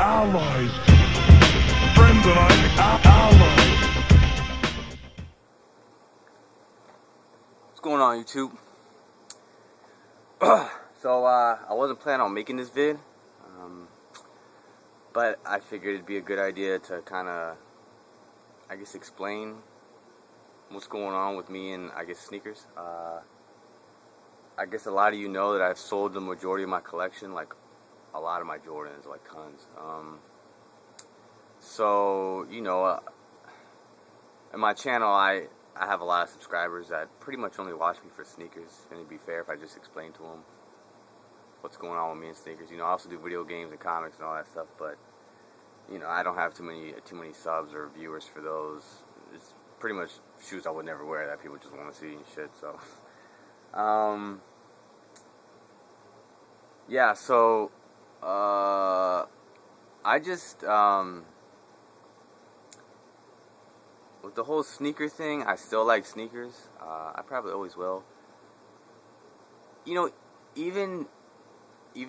allies. Friends and I allies. What's going on, YouTube? So, I wasn't planning on making this vid, but I figured it'd be a good idea to kind of, I guess, explain what's going on with me and, I guess, sneakers. I guess a lot of you know that I've sold the majority of my collection, like a lot of my Jordans, like tons. So, you know, in my channel, I have a lot of subscribers that pretty much only watch me for sneakers, and it'd be fair if I just explained to them what's going on with me and sneakers. You know, I also do video games and comics and all that stuff, but, you know, I don't have too many subs or viewers for those. It's pretty much shoes I would never wear that people just want to see and shit, so. Yeah, so, I just, with the whole sneaker thing, I still like sneakers. I probably always will. You know, even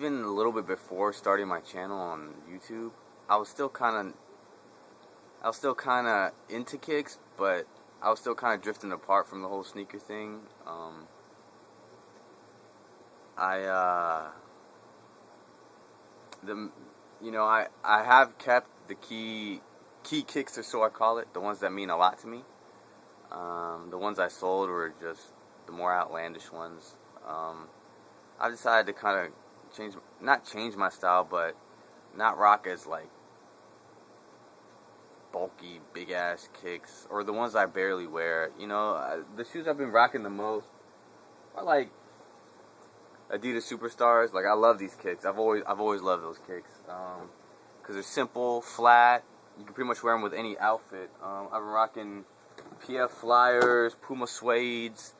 a little bit before starting my channel on YouTube, I was still kind of into kicks, but I was still kind of drifting apart from the whole sneaker thing. I have kept the key kicks, or so I call it, the ones that mean a lot to me. The ones I sold were just the more outlandish ones. I decided to kind of not change my style, but not rock as like bulky, big ass kicks, or the ones I barely wear. You know, the shoes I've been rocking the most are like Adidas Superstars. Like, I love these kicks. I've always loved those kicks because they're simple, flat. You can pretty much wear them with any outfit. I've been rocking PF Flyers, Puma Suedes.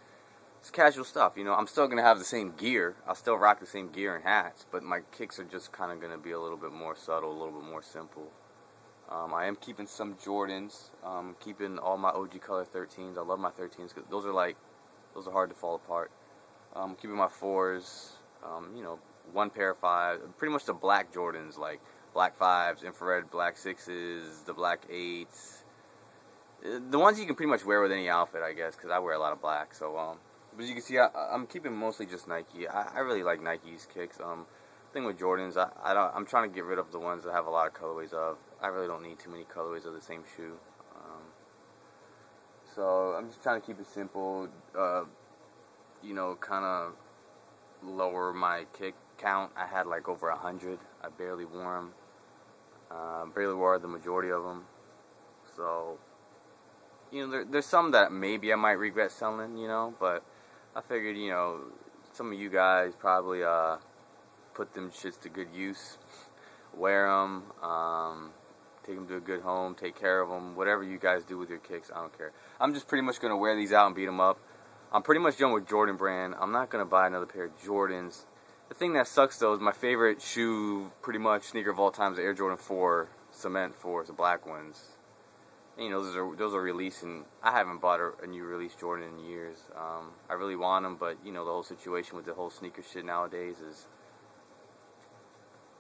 It's casual stuff, you know. I'm still gonna have the same gear. I'll still rock the same gear and hats, but my kicks are just kind of gonna be a little bit more subtle, a little bit more simple. I am keeping some Jordans. Keeping all my OG color 13s. I love my 13s because those are hard to fall apart. Keeping my 4s. You know, one pair of 5s. Pretty much the black Jordans, like black 5s, infrared black 6s, the black 8s. The ones you can pretty much wear with any outfit, I guess, because I wear a lot of black. So, but as you can see, I'm keeping mostly just Nike. I really like Nike's kicks. Thing with Jordans, I'm trying to get rid of the ones that have a lot of colorways of. I really don't need too many colorways of the same shoe. So I'm just trying to keep it simple. You know, kind of lower my kick count. I had like over 100. I barely wore them. Barely wore the majority of them. So, you know, there's some that maybe I might regret selling, you know, but I figured, you know, some of you guys probably put them shits to good use. Wear them, take them to a good home, take care of them, whatever you guys do with your kicks, I don't care. I'm just pretty much going to wear these out and beat them up. I'm pretty much done with Jordan Brand. I'm not going to buy another pair of Jordans. The thing that sucks, though, is my favorite shoe, pretty much sneaker of all time, is the Air Jordan 4 Cement 4s, the black ones. And, you know, those are releasing. I haven't bought a new release Jordan in years. I really want them, but, you know, the whole situation with the whole sneaker shit nowadays is,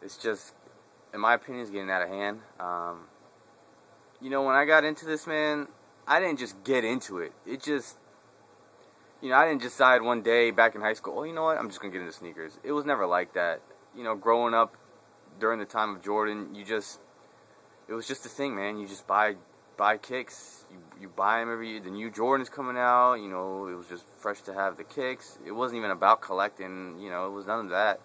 it's just, in my opinion, is getting out of hand. You know, when I got into this, man, I didn't just get into it. It just, you know, I didn't decide one day back in high school, oh, you know what, I'm just going to get into sneakers. It was never like that. You know, growing up during the time of Jordan, it was just a thing, man. You just buy kicks. You buy them every year. The new Jordan's coming out. You know, it was just fresh to have the kicks. It wasn't even about collecting. You know, it was none of that.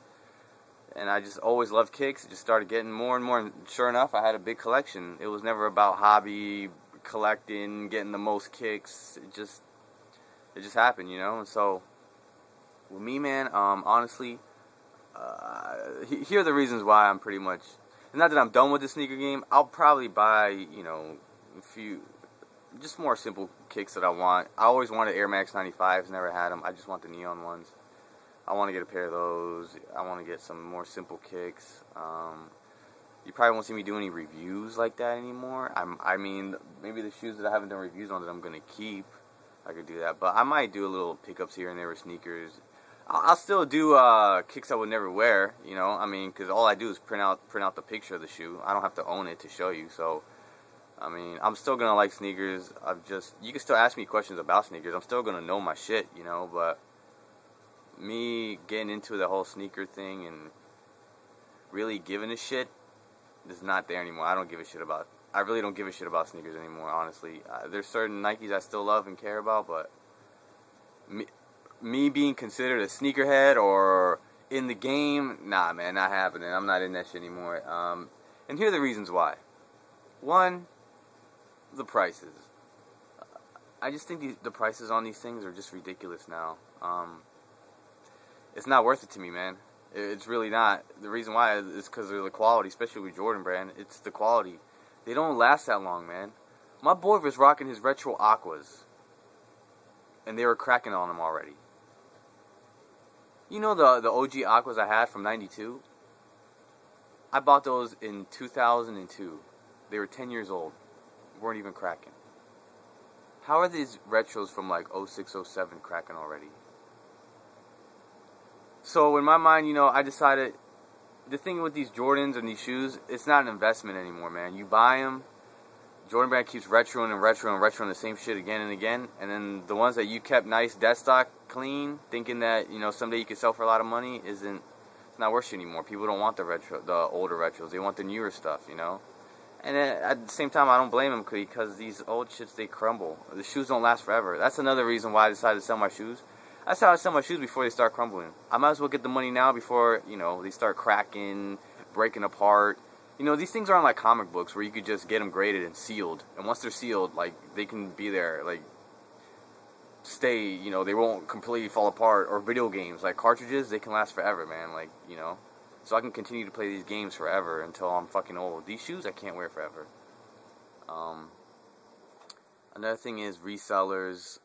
And I just always loved kicks. It just started getting more and more. And sure enough, I had a big collection. It was never about hobby, collecting, getting the most kicks. It just happened, you know. And so, with me, man, honestly, here are the reasons why I'm pretty much, not that I'm done with the sneaker game. I'll probably buy, you know, a few, just more simple kicks that I want. I always wanted Air Max 95s, never had them. I just want the neon ones. I want to get a pair of those. I want to get some more simple kicks. You probably won't see me do any reviews like that anymore. I mean, maybe the shoes that I haven't done reviews on that I'm going to keep, I could do that. But I might do a little pickups here and there with sneakers. I'll still do kicks I would never wear, you know. I mean, because all I do is print out the picture of the shoe. I don't have to own it to show you. So, I mean, I'm still gonna like sneakers. You can still ask me questions about sneakers. I'm still gonna know my shit, you know. But me getting into the whole sneaker thing and really giving a shit is not there anymore. I really don't give a shit about sneakers anymore, honestly. There's certain Nikes I still love and care about, but me being considered a sneakerhead or in the game, nah, man, not happening. I'm not in that shit anymore. And here are the reasons why. One, the prices. I just think the prices on these things are just ridiculous now. It's not worth it to me, man. It's really not. The reason why is because of the quality, especially with Jordan Brand. It's the quality. They don't last that long, man. My boy was rocking his retro Aquas, and they were cracking on them already. You know the OG Aquas I had from '92? I bought those in 2002. They were 10 years old. Weren't even cracking. How are these retros from like 06, 07 cracking already? So in my mind, you know, I decided the thing with these Jordans and these shoes, it's not an investment anymore, man. You buy them, Jordan Brand keeps retroing and retroing the same shit again and again, and then the ones that you kept nice, dead stock, clean, thinking that, you know, someday you could sell for a lot of money, it's not worth shit anymore. People don't want the older retros. They want the newer stuff, you know. And then at the same time, I don't blame them because these old shits, they crumble. The shoes don't last forever. That's another reason why I decided to sell my shoes. I decided to sell my shoes before they start crumbling. I might as well get the money now before, you know, they start cracking, breaking apart. You know, these things aren't like comic books where you could just get them graded and sealed. And once they're sealed, like, they can be there, like, stay, you know, they won't completely fall apart. Or video games, like cartridges, they can last forever, man, like, you know. So I can continue to play these games forever until I'm fucking old. These shoes I can't wear forever. Another thing is resellers.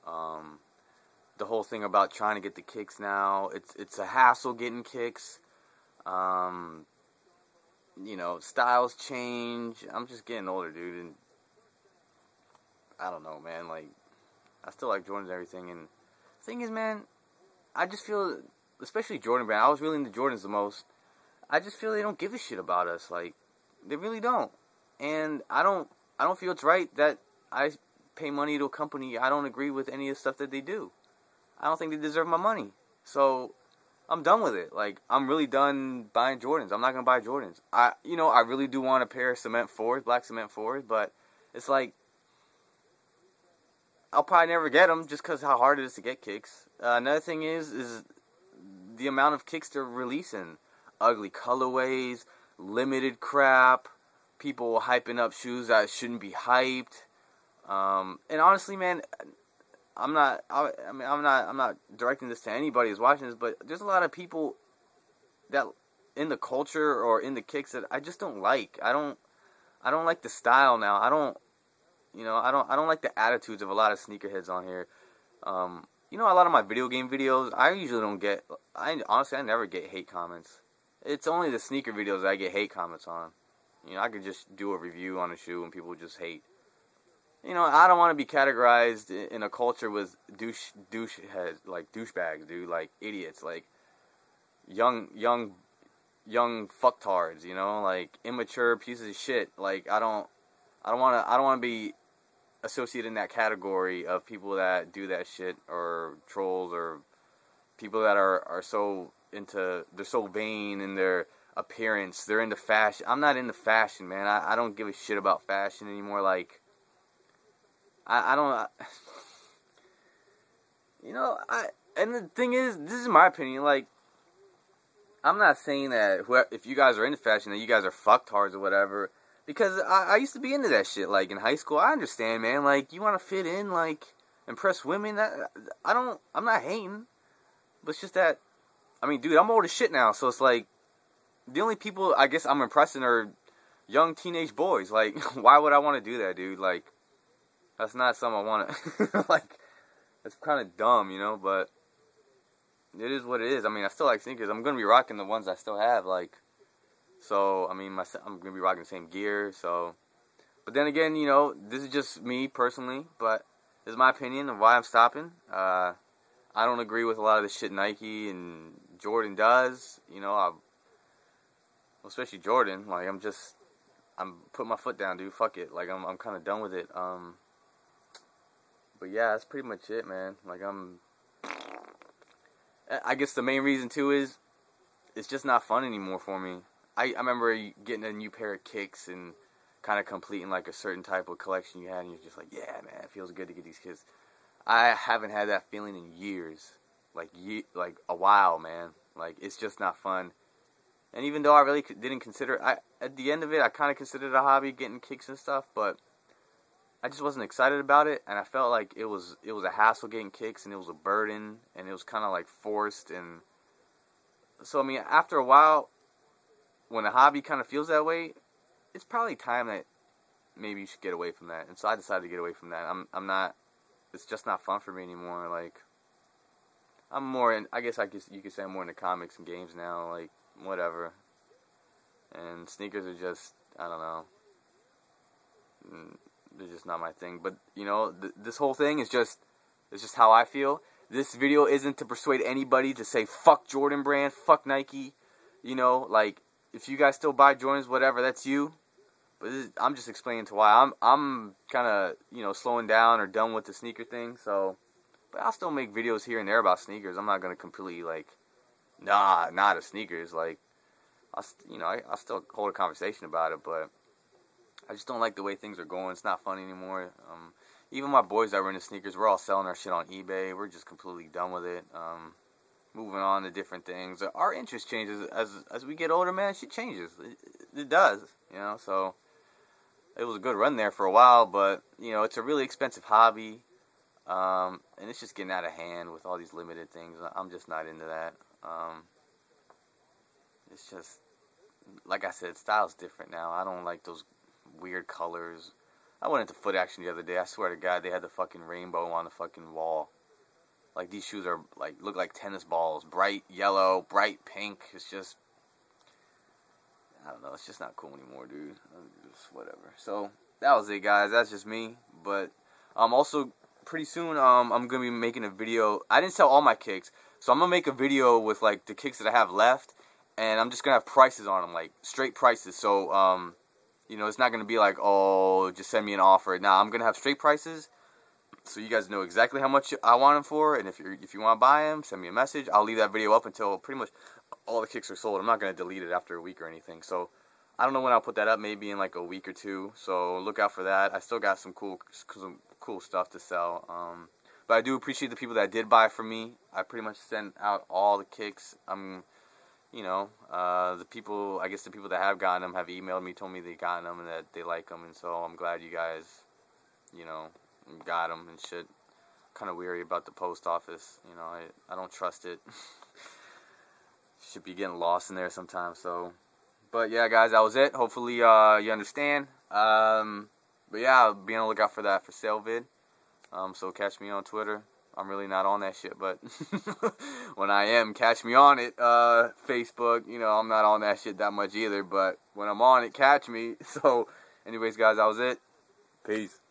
The whole thing about trying to get the kicks now. It's a hassle getting kicks. You know, styles change. I'm just getting older, dude, and I don't know, man. Like, I still like Jordans and everything. And the thing is, man, I just feel, especially Jordan Brand, I was really into Jordans the most. I just feel they don't give a shit about us. Like, they really don't. And I don't feel it's right that I pay money to a company. I don't agree with any of the stuff that they do. I don't think they deserve my money. So I'm done with it. Like, I'm really done buying Jordans. I'm not gonna buy Jordans. I really do want a pair of cement 4s, black cement 4s, but it's like I'll probably never get them just because how hard it is to get kicks. Another thing is the amount of kicks they're releasing. Ugly colorways, limited crap, people hyping up shoes that shouldn't be hyped. And honestly, man, I'm not directing this to anybody who's watching this, but there's a lot of people that in the culture or in the kicks that I just don't like. I don't like the style now. I don't like the attitudes of a lot of sneakerheads on here. You know, a lot of my video game videos, I usually don't get. Honestly, I never get hate comments. It's only the sneaker videos that I get hate comments on. You know, I could just do a review on a shoe and people just hate. You know, I don't want to be categorized in a culture with doucheheads, like douchebags, dude, like idiots, like young fucktards, you know, like immature pieces of shit. Like I don't want to be associated in that category of people that do that shit, or trolls, or people that are so they're so vain in their appearance. They're into fashion. I'm not into fashion, man. I don't give a shit about fashion anymore. Like, I don't, you know, and the thing is, this is my opinion, like, I'm not saying that if you guys are into fashion, that you guys are fucktards or whatever, because I used to be into that shit, like, in high school. I understand, man, like, you want to fit in, like, impress women, I'm not hating, but it's just that, I mean, dude, I'm old as shit now, so it's like, the only people I guess I'm impressing are young teenage boys. Like, why would I want to do that, dude? Like, that's not something I want to, like, it's kind of dumb, you know, but it is what it is. I mean, I still like sneakers. I'm going to be rocking the ones I still have, like, so, I mean, I'm going to be rocking the same gear, so, but then again, you know, this is just me personally, but this is my opinion of why I'm stopping. I don't agree with a lot of the shit Nike and Jordan does. You know, especially Jordan. Like, I'm putting my foot down, dude. Fuck it. Like, I'm kind of done with it. But yeah, that's pretty much it, man. Like, I guess the main reason too is it's just not fun anymore for me. I remember getting a new pair of kicks and kind of completing like a certain type of collection you had, and you're just like, yeah, man, it feels good to get these kicks. I haven't had that feeling in years, like a while, man. Like, it's just not fun. And even though I really didn't consider, at the end of it, I kind of considered it a hobby, getting kicks and stuff, but I just wasn't excited about it, and I felt like it was a hassle getting kicks, and it was a burden, and it was kind of like forced, and so I mean, after a while, when a hobby kind of feels that way, it's probably time that maybe you should get away from that. And so I decided to get away from that. I'm not. It's just not fun for me anymore. Like, I'm more in. I guess you could say I'm more into comics and games now. Like, whatever. And sneakers are just, I don't know. They're just not my thing. But you know, this whole thing is just how I feel. This video isn't to persuade anybody to say fuck Jordan Brand, fuck Nike. You know, like, if you guys still buy Jordans, whatever, that's you. But I'm just explaining to why I'm kind of, you know, slowing down or done with the sneaker thing. So, but I'll still make videos here and there about sneakers. I'm not gonna completely like, not of sneakers. Like, I'll still hold a conversation about it, but I just don't like the way things are going. It's not fun anymore. Even my boys that were into sneakers, we're all selling our shit on eBay. We're just completely done with it. Moving on to different things. Our interest changes as we get older, man. Shit changes. It does, you know. So it was a good run there for a while, but you know, it's a really expensive hobby, and it's just getting out of hand with all these limited things. I'm just not into that. It's just, like I said, style's different now. I don't like those weird colors. I went into Foot Action the other day. I swear to God, they had the fucking rainbow on the fucking wall. Like, these shoes are, like, look like tennis balls. Bright yellow, bright pink. It's just, I don't know. It's just not cool anymore, dude. Just whatever. So, that was it, guys. That's just me. But, also, pretty soon, I'm going to be making a video. I didn't sell all my kicks. So, I'm going to make a video with, like, the kicks that I have left. And I'm just going to have prices on them, like, straight prices. So, you know, it's not going to be like, oh, just send me an offer. Nah, I'm going to have straight prices. So you guys know exactly how much I want them for, and if you want to buy them, send me a message. I'll leave that video up until pretty much all the kicks are sold. I'm not going to delete it after a week or anything. So I don't know when I'll put that up, maybe in like a week or two. So look out for that. I still got some cool stuff to sell. But I do appreciate the people that did buy from me. I pretty much sent out all the kicks. You know, the people that have gotten them have emailed me, told me they got them and that they like them, and so I'm glad you guys, you know, got them and shit. Kind of weary about the post office, you know. I don't trust it. Should be getting lost in there sometimes. So, but yeah, guys, that was it. Hopefully, you understand. But yeah, I'll be on the lookout for that for sale vid. So catch me on Twitter. I'm really not on that shit, but when I am, catch me on it. Facebook, you know, I'm not on that shit that much either, but when I'm on it, catch me. So, anyways, guys, that was it. Peace.